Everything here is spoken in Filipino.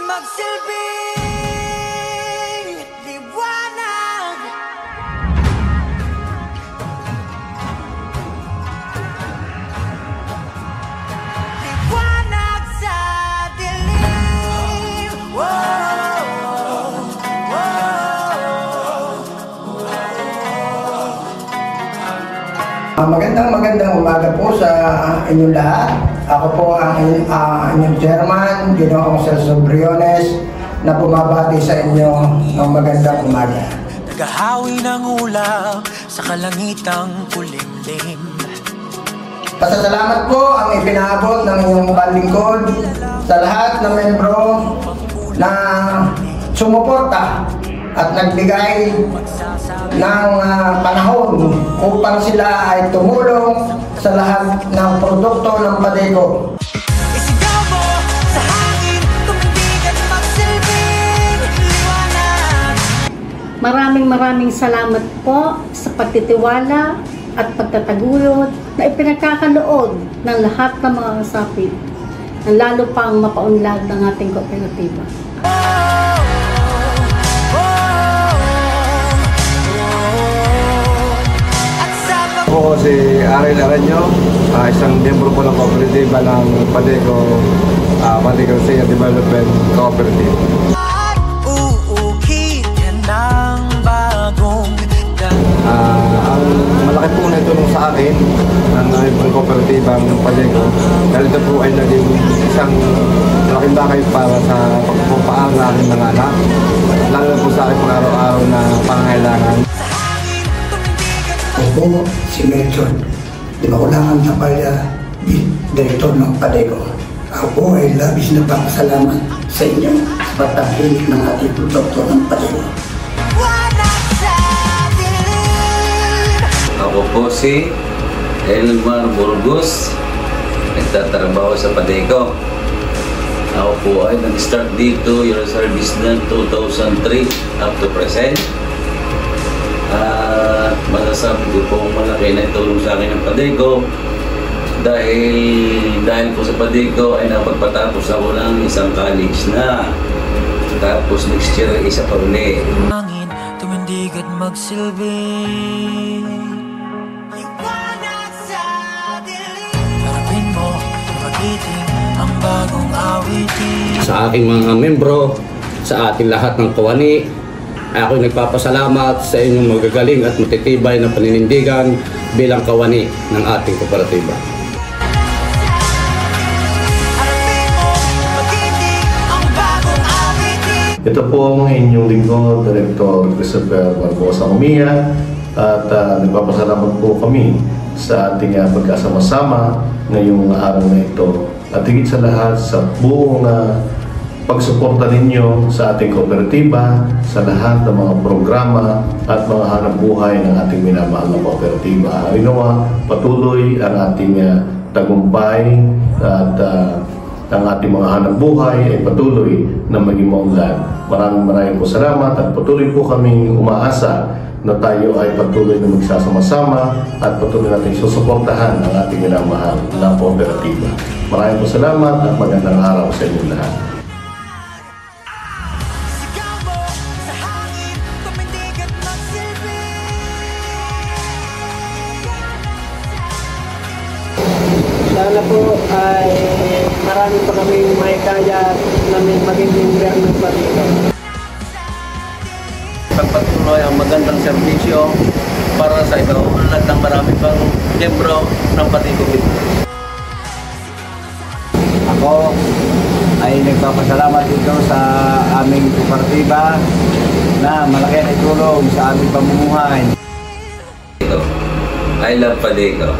magsilbing liwanag. Liwanag sa dilim. Magandang umaga po sa inyong lahat. Ako po ang inyong chairman, Ginoong Celso Briones, na bumabati sa inyo ng magandang umaga. Nagahawi ng ulap sa kalangitang kulimlim. Pasasalamat po ang ipinaabot ng inyong panlingkod sa lahat ng membro na sumuporta at nagbigay ng panahon upang sila ay tumulong sa lahat ng produkto ng Padeco. Isigaw mo sa hangin, tumindig at magsilbing liwanag. Maraming salamat po sa pagtitiwala at pagtataguyod na ipinagkakaloob ng lahat ng mga kasapi na lalo pang mapaunlad ng ating kooperatiba. Ako si Ariel Aranyo, isang miyembro po ng kooperatiba ng Padeco, Padeco Senior Development Cooperative. Ang malaki po na itulong sa akin ng kooperatiba ng Padeco dahil ito po ay naging isang malaking bagay para sa pagpapaang ng aking mga anak, lalo po sa aking pang-araw-araw na pangangailangan. Ako si Melchon, di ba kulangan na pala direktor ng Padeco. Ako po ay labis na pasalamat sa inyo sa pagtahilig ng ating produkto ng Padeco. Ako po si Elmar Burgos, nagtatrabaho sa Padeco. Ako po ay nag-start dito, your service na 2003 up to present. Masasabi ko po malaki na itulong sa akin ng Padeco dahil po sa Padeco ay napagpatapos ako ng isang college na, tapos next year isa pa uli. Hangin, tumindig at magsilbing liwanag sa dilim. Harapin mo, magiting ang bagong awitin. Sa aking mga membro, sa ating lahat ng kawani, ako'y nagpapasalamat sa inyong magagaling at matitibay na paninindigan bilang kawani ng ating kooperatiba. Ito po ang inyong lingkod, Director Christopher Barbosa Umia, at nagpapasalamat po kami sa ating pagkasama-sama ngayong araw na ito. At higit sa lahat sa buong pagsuporta ninyo sa ating kooperatiba, sa lahat ng mga programa at mga hanap buhay ng ating minamahal na kooperatiba. Nawa, patuloy ang ating tagumpay at ang ating mga hanap buhay ay patuloy na maging maunlad. Maraming po salamat at patuloy po kaming umaasa na tayo ay patuloy na magsasama-sama at patuloy natin susuportahan ang ating minamahal na kooperatiba. Maraming po salamat at magandang araw sa inyong lahat. Sana po ay marami pa kami may kaya na may magiging gobyerno pa dito. Pagpatuloy ang magandang serbisyo para sa ipauunlad ng marami pang miyembro ng Padeco. Ako ay nagpapasalamat dito sa aming kooperatiba na malaki na itulong sa aming pamumuhay. I love Padeco.